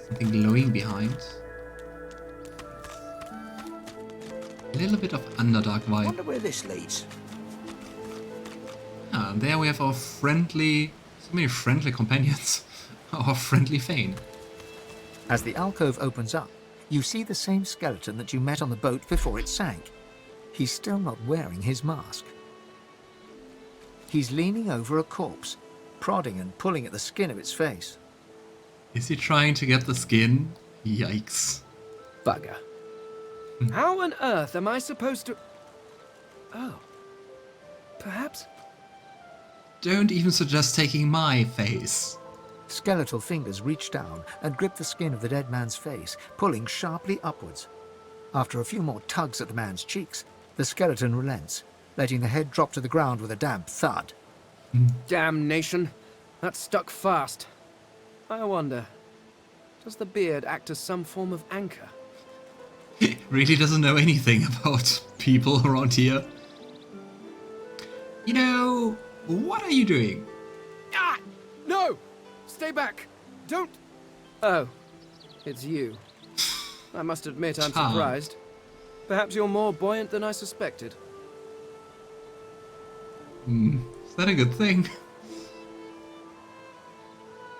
Something glowing behind. A little bit of Underdark vibe. Wonder where this leads. Ah, and there we have our friendly... So many friendly companions. Our friendly Fane. As the alcove opens up, you see the same skeleton that you met on the boat before it sank. He's still not wearing his mask. He's leaning over a corpse, prodding and pulling at the skin of its face. Is he trying to get the skin? Yikes. Bugger. How on earth am I supposed to... Oh. Perhaps... Don't even suggest taking my face. Skeletal fingers reach down and grip the skin of the dead man's face, pulling sharply upwards. After a few more tugs at the man's cheeks, the skeleton relents, letting the head drop to the ground with a damp thud. Damnation. That stuck fast. I wonder, does the beard act as some form of anchor? He really doesn't know anything about people around here. You know, what are you doing? Ah! No! Stay back! Don't... Oh, it's you. I must admit I'm surprised. Perhaps you're more buoyant than I suspected. Is that a good thing?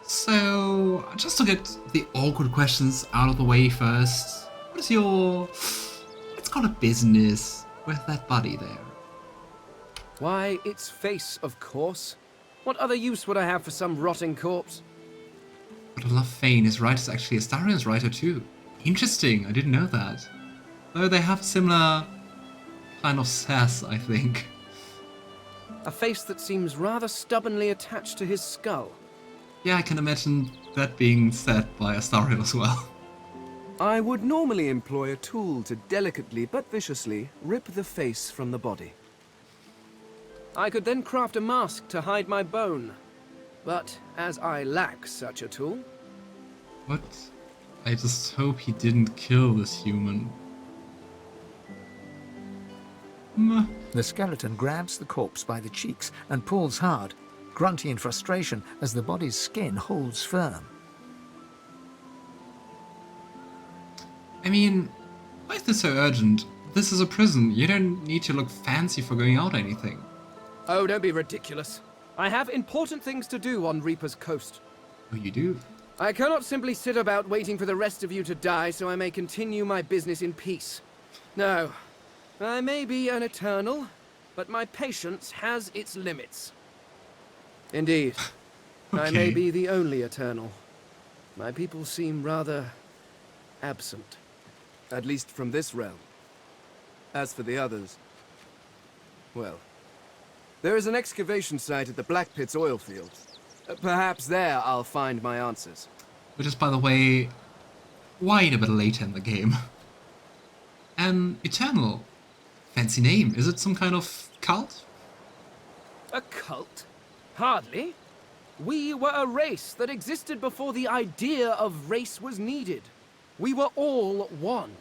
So, just to get the awkward questions out of the way first, what is your... let's call it business with that body there? Why, its face, of course. What other use would I have for some rotting corpse? But I love Fane, his writer is actually a Astarion's writer too. Interesting, I didn't know that. Though they have similar kind of sass, I think. A face that seems rather stubbornly attached to his skull. Yeah, I can imagine that being said by Astarion as well. I would normally employ a tool to delicately but viciously rip the face from the body. I could then craft a mask to hide my bone. But as I lack such a tool... What? I just hope he didn't kill this human. The skeleton grabs the corpse by the cheeks and pulls hard, grunting in frustration as the body's skin holds firm. I mean, why is this so urgent? This is a prison. You don't need to look fancy for going out or anything. Oh, don't be ridiculous. I have important things to do on Reaper's Coast. Oh, you do? I cannot simply sit about waiting for the rest of you to die so I may continue my business in peace. No, I may be an Eternal, but my patience has its limits. Indeed, I may be the only Eternal. My people seem rather absent, at least from this realm. As for the others, well, there is an excavation site at the Black Pit's oil fields. Perhaps there I'll find my answers. Which is, by the way, quite a bit later in the game. Eternal. Fancy name. Is it some kind of cult? A cult? Hardly. We were a race that existed before the idea of race was needed. We were all one.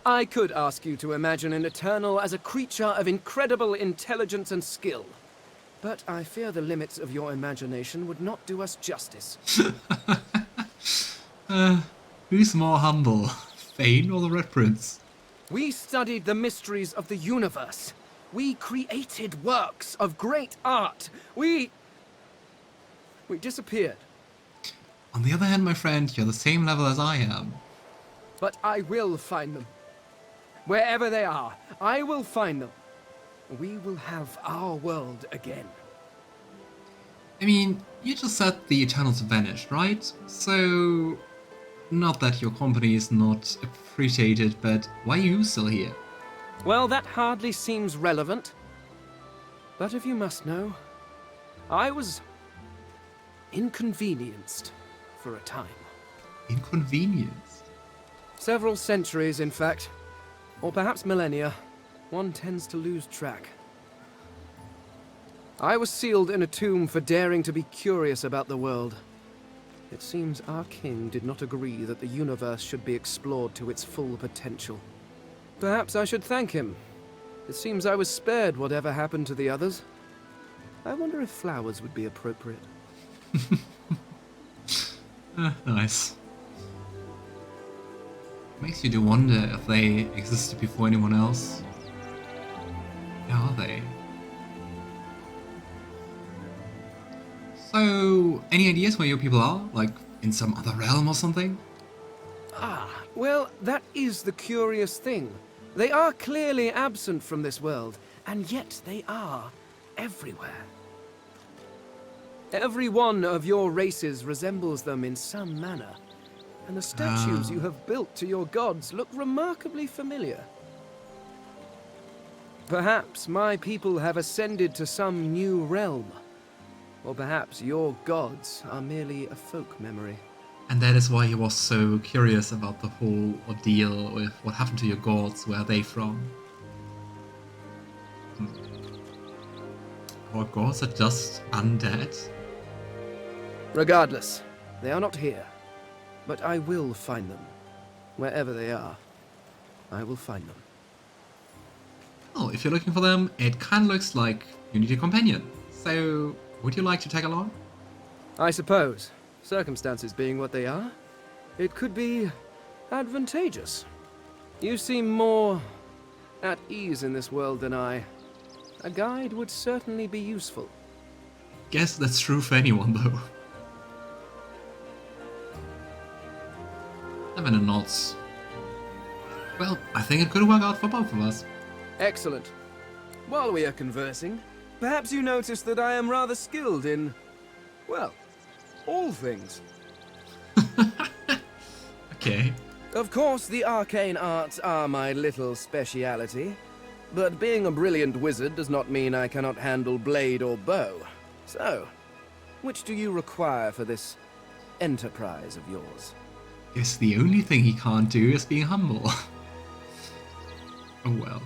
I could ask you to imagine an Eternal as a creature of incredible intelligence and skill. But I fear the limits of your imagination would not do us justice. Who's more humble, Fane or the Red Prince? We studied the mysteries of the universe. We created works of great art. We disappeared. On the other hand, my friend, you're the same level as I am. But I will find them. Wherever they are, I will find them. We will have our world again. I mean, you just said the Eternals vanished, right? So, not that your company is not appreciated, but why are you still here? Well, that hardly seems relevant. But if you must know, I was inconvenienced for a time. Inconvenience? Several centuries, in fact. Or perhaps millennia. One tends to lose track. I was sealed in a tomb for daring to be curious about the world. It seems our king did not agree that the universe should be explored to its full potential. Perhaps I should thank him. It seems I was spared whatever happened to the others. I wonder if flowers would be appropriate. Nice. Makes you do wonder if they existed before anyone else. Where are they? So, any ideas where your people are? Like, in some other realm or something? Ah, well, that is the curious thing. They are clearly absent from this world, and yet they are everywhere. Every one of your races resembles them in some manner, and the statues you have built to your gods look remarkably familiar. Perhaps my people have ascended to some new realm, or perhaps your gods are merely a folk memory. And that is why he was so curious about the whole ordeal with what happened to your gods, where are they from? Our gods are just undead? Regardless, they are not here. But I will find them. Wherever they are, I will find them. Well, if you're looking for them, it kind of looks like you need a companion. So, would you like to tag along? I suppose, circumstances being what they are, it could be advantageous. You seem more at ease in this world than I. A guide would certainly be useful. Guess that's true for anyone, though. Lavender nods. Well, I think it could work out for both of us. Excellent. While we are conversing, perhaps you notice that I am rather skilled in, well, all things. Okay. Of course, the arcane arts are my little speciality, but being a brilliant wizard does not mean I cannot handle blade or bow. So, which do you require for this enterprise of yours? Guess the only thing he can't do is being humble. Oh well.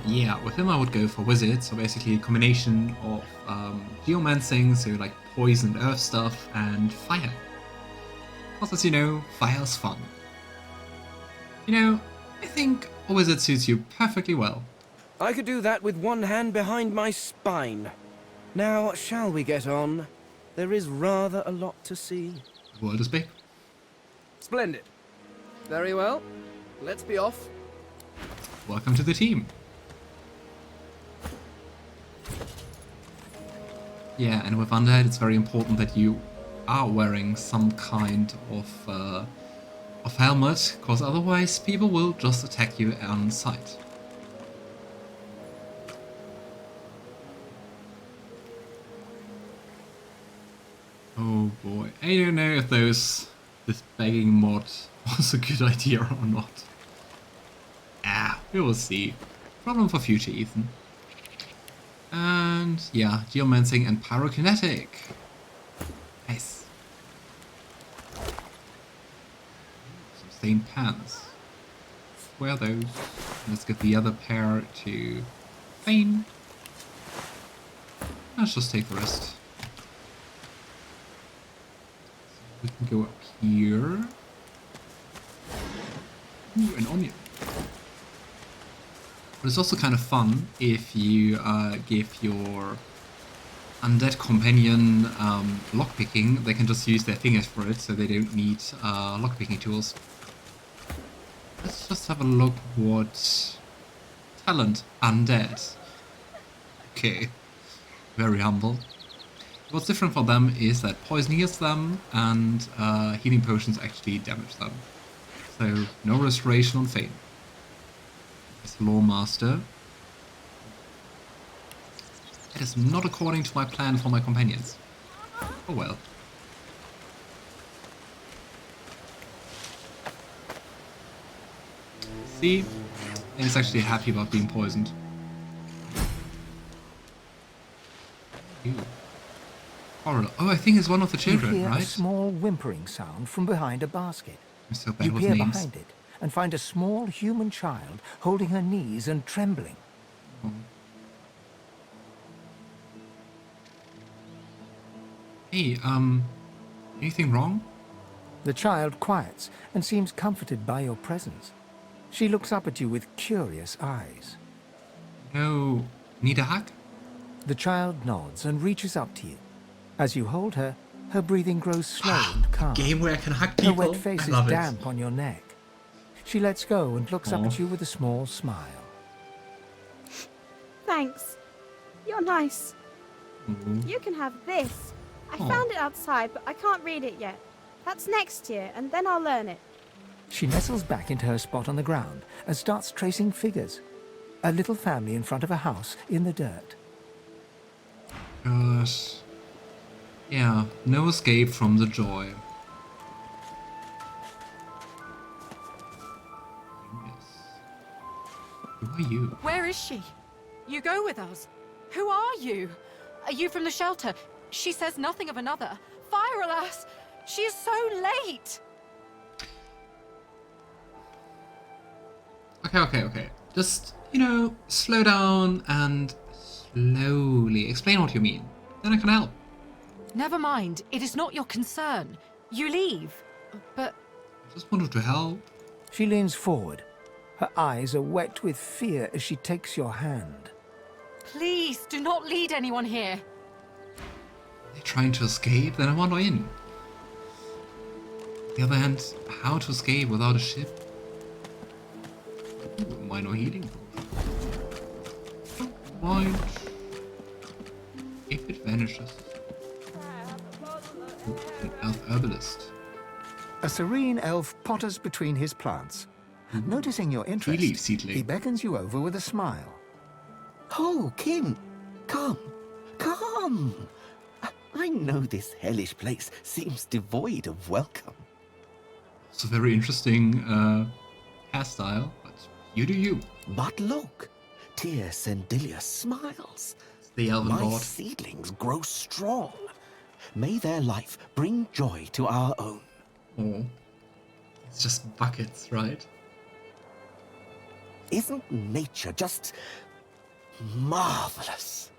Yeah, with him I would go for wizard, so basically a combination of geomancing, so like poison and earth stuff, and fire. Because as you know, fire's fun. You know, I think a wizard suits you perfectly well. I could do that with one hand behind my spine. Now, shall we get on? There is rather a lot to see. The world is big. Splendid. Very well. Let's be off. Welcome to the team. Yeah, and with Undead, it's very important that you are wearing some kind of helmet, because otherwise people will just attack you on sight. Oh boy, I don't know if this begging mod was a good idea or not. We will see. Problem for future, Ethan. And yeah, geomancing and pyrokinetic. Nice. Some stained pants. Wear those. Let's get the other pair to Fane. Let's just take the rest. We can go up here. Ooh, an onion. But it's also kind of fun if you give your undead companion lockpicking. They can just use their fingers for it, so they don't need lockpicking tools. Let's just have a look what talent undead. Okay, very humble. What's different for them is that poison heals them and healing potions actually damage them. So no restoration on Fane. It's Lawmaster. That is not according to my plan for my companions. Oh well. See? He's actually happy about being poisoned. Ew. Horror. Oh, I think it's one of the children, you hear right? a small whimpering sound from behind a basket. I'm so bad You with peer names. behind it and find a small human child holding her knees and trembling. Oh. Hey, anything wrong? The child quiets and seems comforted by your presence. She looks up at you with curious eyes. No, need a hug? The child nods and reaches up to you. As you hold her, Her breathing grows slow and calm. Game where I can hug Her people. wet face I is love it. damp on your neck. She lets go and looks up Aw. at you with a small smile. Thanks. You're nice. Ooh. You can have this. I Aw. found it outside, but I can't read it yet. That's next year, and then I'll learn it. She nestles back into her spot on the ground and starts tracing figures. A little family in front of a house in the dirt. Gosh. Yeah, no escape from the joy. Yes. Who are you? Where is she? You go with us. Who are you? Are you from the shelter? She says nothing of another. Fire, alas! She is so late! Okay. Just, slow down and slowly explain what you mean. Then I can help. Never mind. It is not your concern. You leave. But I just wanted to help. She leans forward. Her eyes are wet with fear as she takes your hand. please, do not lead anyone here. They're trying to escape, then I want in. On the other hand, how to escape without a ship? Ooh, minor healing potion. Might. If it vanishes. Ooh, an elf herbalist. A serene elf potters between his plants. Noticing your interest, Tea leaf seedling. he beckons you over with a smile. Oh, Kin, come, come. I know this hellish place seems devoid of welcome. It's a very interesting hairstyle, but you do you. But look, Tyr Sendilius smiles. It's the Elven My Lord. seedlings grow strong. May their life bring joy to our own. Oh. It's just buckets, right? Isn't nature just marvelous?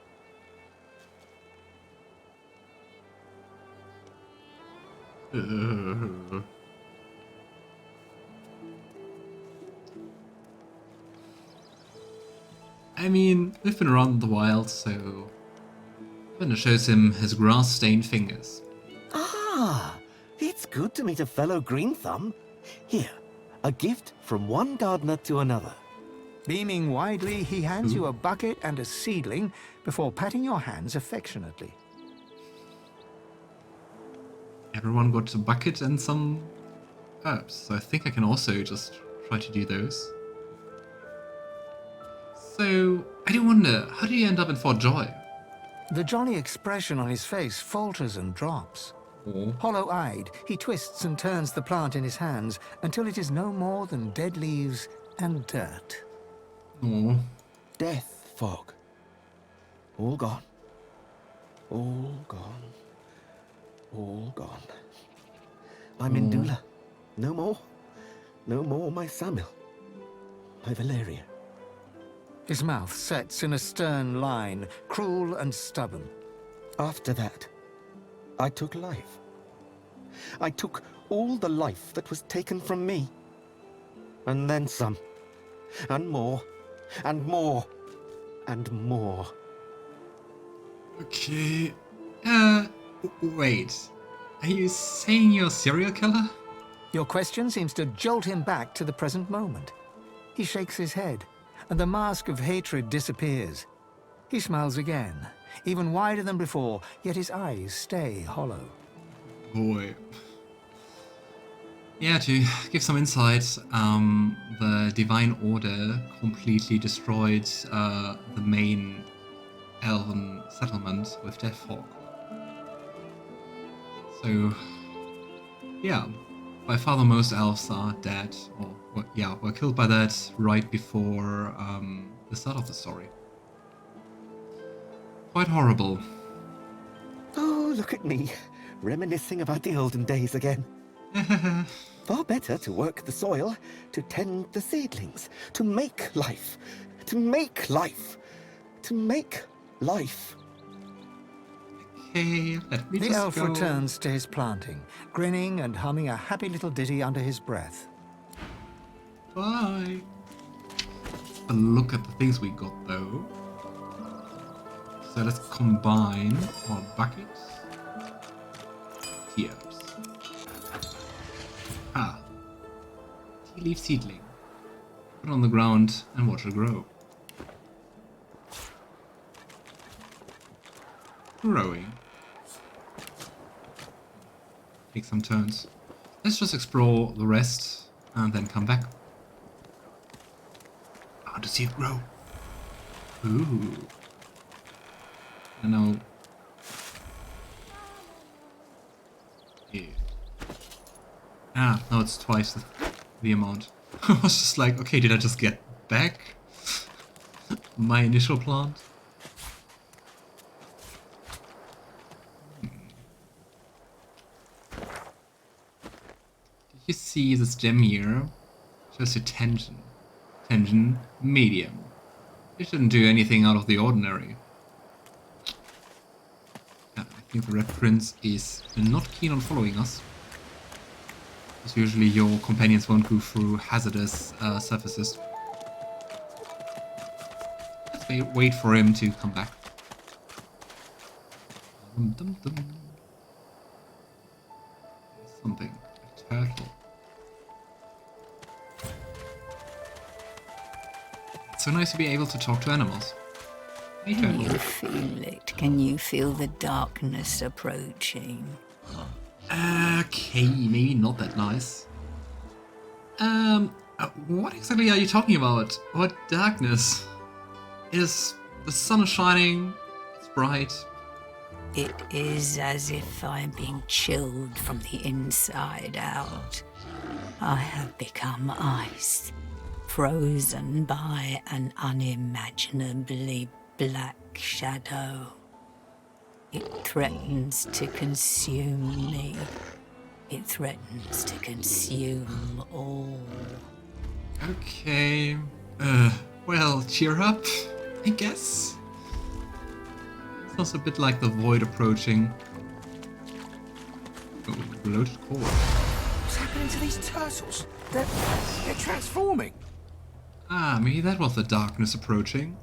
I mean, we've been around the wild, so Lavender shows him his grass-stained fingers. Ah, it's good to meet a fellow green thumb. Here, a gift from one gardener to another. Beaming widely, he hands you a bucket and a seedling before patting your hands affectionately. Everyone got a bucket and some herbs, so I think I can also just try to do those. So, I do wonder, how do you end up in Fort Joy? The jolly expression on his face falters and drops. Oh. Hollow-eyed, he twists and turns the plant in his hands until it is no more than dead leaves and dirt. Oh. Death fog. All gone. All gone. All gone. I'm in Dula. No more. No more my Samil. My Valeria. His mouth sets in a stern line, cruel and stubborn. After that, I took life. I took all the life that was taken from me. And then some. And more. And more. And more. Okay. Wait. Are you saying you're a serial killer? Your question seems to jolt him back to the present moment. He shakes his head, and the mask of hatred disappears. He smiles again, even wider than before, yet his eyes stay hollow. Boy. Yeah, to give some insight, the Divine Order completely destroyed the main Elven settlement with Death Fog. So, yeah, by far the most elves are dead, or were killed by that right before the start of the story. Quite horrible. Oh, look at me, reminiscing about the olden days again. Far better to work the soil, to tend the seedlings, to make life, to make life, to make life. Okay, let me The just elf go. returns to his planting, grinning and humming a happy little ditty under his breath. Bye. A look at the things we got though. So let's combine our buckets. tea herbs. Ah. Tea leaf seedling. Put it on the ground and watch it grow. Growing. Take some turns. Let's just explore the rest and then come back. I want to see it grow. Ooh. And now. Yeah. Ah, now it's twice the amount. I was just like, okay, did I just get back my initial plant? You see this gem here? Shows your tension. Tension medium. It shouldn't do anything out of the ordinary. Yeah, I think the Red Prince is not keen on following us. Because usually your companions won't go through hazardous surfaces. Let's wait for him to come back. Dum, dum, dum. Something. Turtle. It's so nice to be able to talk to animals. Hey, Can you turtle. feel it? Can you feel the darkness approaching? Okay, maybe not that nice. What exactly are you talking about? What darkness? The sun is shining, it's bright. It is as if I'm being chilled from the inside out. I have become ice, frozen by an unimaginably black shadow. It threatens to consume me. It threatens to consume all. Okay. Well, cheer up, I guess. Sounds a bit like the void approaching. Oh, bloated core. What's happening to these turtles? They're transforming. Ah, maybe that was the darkness approaching.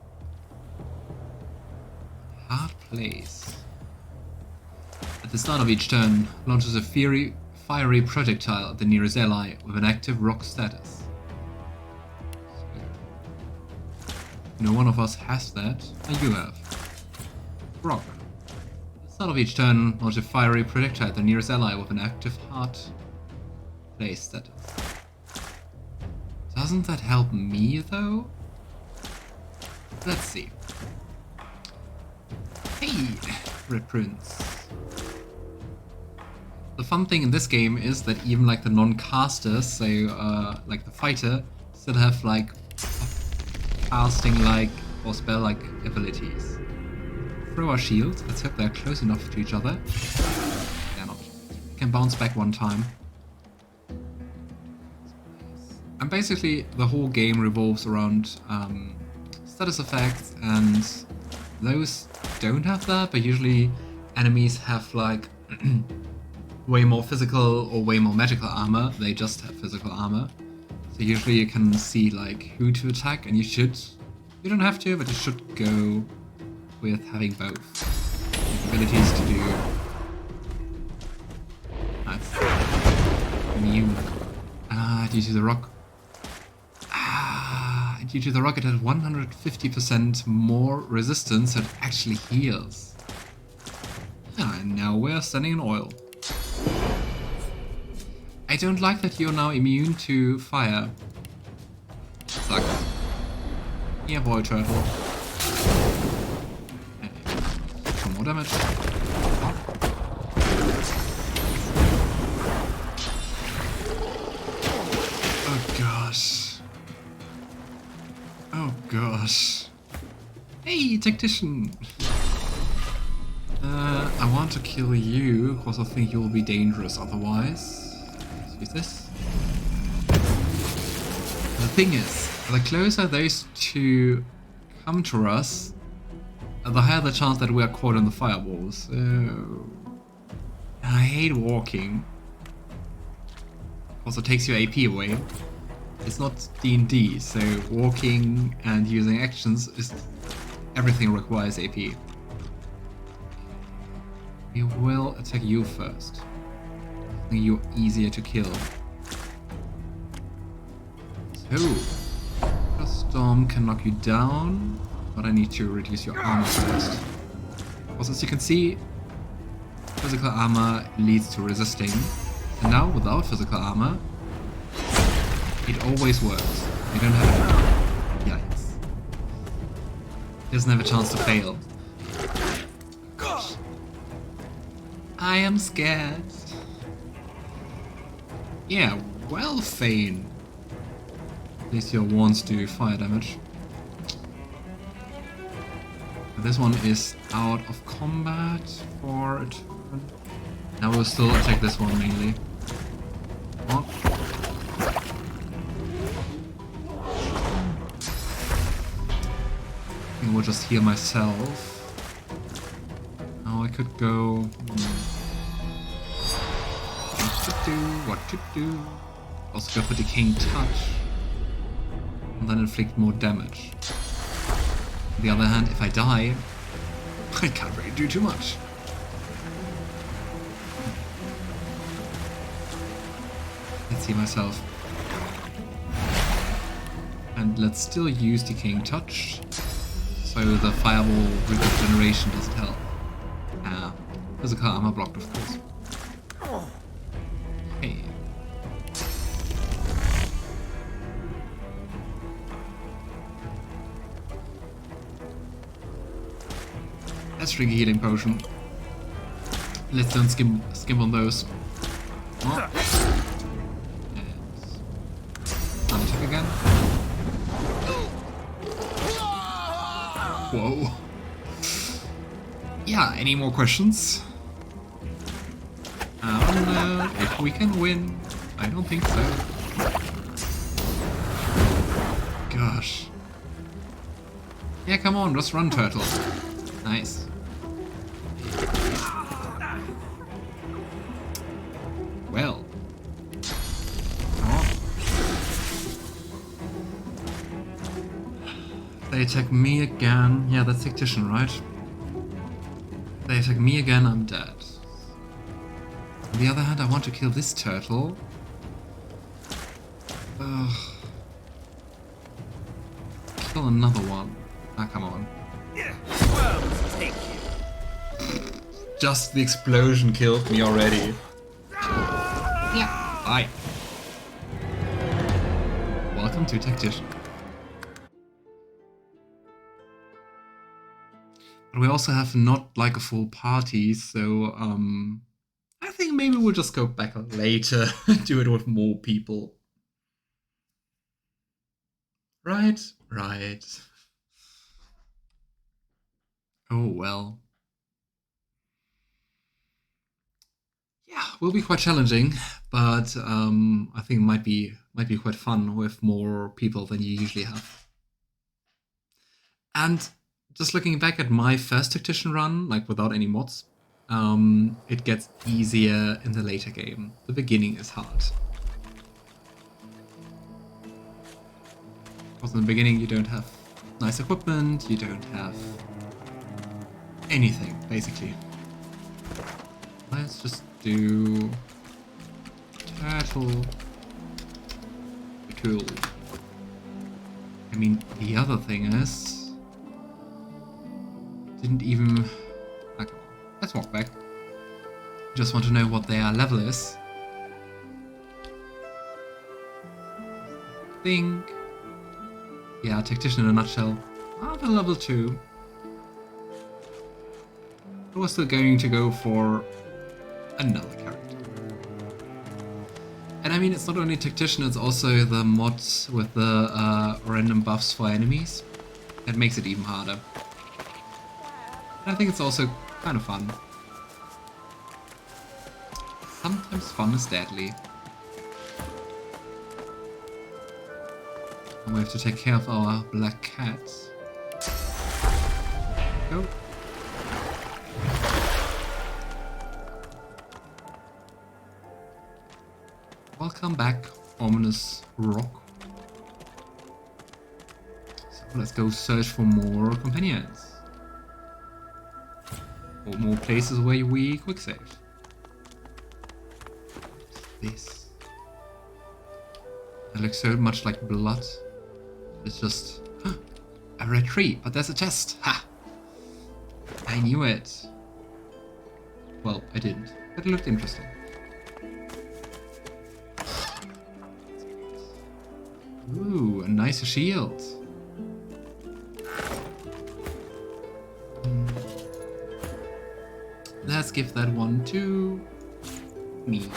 Hard place. At the start of each turn, launches a fiery projectile at the nearest ally with an active rock status. No one of us has that, and you have. Rock. At the start of each turn, launch a fiery projectile at the nearest ally with an active hard place status. Doesn't that help me, though? Let's see. Hey, Red Prince. The fun thing in this game is that even like the non-casters, so like the fighter, still have like casting-like or spell-like abilities. Throw our shields. Let's hope they're close enough to each other. They're not. We can bounce back one time. And basically, the whole game revolves around status effects, and those don't have that, but usually enemies have like way more physical or way more magical armor. They just have physical armor. So usually you can see like who to attack, and you don't have to, but you should go with having both abilities to do. That's immune. Due to the rock. Due to the rock, it has 150% more resistance, so it actually heals. And now we're standing in oil. I don't like that you're now immune to fire. Suck. Yeah, boy, turtle. Some more damage. Oh gosh. Oh gosh. Hey, tactician. I want to kill you because I think you'll be dangerous otherwise. Let's use this. The thing is, the closer those two come to us, the higher the chance that we are caught in the fireballs. So I hate walking. Also takes your AP away. It's not D&D, so walking and using actions is everything requires AP. We will attack you first. you're easier to kill. So, a storm can knock you down, but I need to reduce your armor first. Also, as you can see, physical armor leads to resisting. And now, without physical armor, it always works. You don't have to... Yikes. It doesn't have a chance to fail. Gosh. I am scared. Yeah, well, Fane. At least your wands do fire damage. This one is out of combat for a turn. Now we'll still attack this one mainly. Come on. I think we'll just heal myself. Now I could go... What to do? Also go for Decaying Touch. And then inflict more damage. On the other hand, if I die, I can't really do too much. Let's see myself. And let's still use Decaying Touch, so the fireball regeneration doesn't help. Physical armor blocked, of course. Okay. Let's drink a healing potion. Let's don't skimp on those. Oh. And attack again. Whoa. Yeah, any more questions? I don't know if we can win. I don't think so. Gosh. Yeah, come on, just run, turtle. Nice. Well. Come on. They attack me again. Yeah, that's Tactician, right? They attack me again, I'm dead. On the other hand, I want to kill this turtle. Kill another one. Ah, come on. Well, thank you. Just the explosion killed me already. Yeah, bye. Welcome to Tactician. But we also have not like a full party, so I think maybe we'll just go back later and do it with more people. Right, right. Oh well. Yeah, will be quite challenging, but I think it might be quite fun with more people than you usually have. And just looking back at my first Tactician run, like without any mods, it gets easier in the later game. The beginning is hard. Because in the beginning you don't have nice equipment, you don't have anything, basically. Let's just do turtle. Cool. I mean, the other thing is, didn't even. Okay, let's walk back. Just want to know what their level is. Think. Yeah, Tactician in a nutshell. Ah, the level 2. We're still going to go for another character. And I mean, it's not only Tactician, it's also the mods with the random buffs for enemies. That makes it even harder. And I think it's also kind of fun. Sometimes fun is deadly. And we have to take care of our black cats. Go. Welcome back, ominous rock. So let's go search for more companions. Or more places where we quick save. this? It looks so much like blood. It's just a red tree, but there's a chest. Ha! I knew it. Well, I didn't, but it looked interesting. Ooh, a nice shield. Let's give that one to me.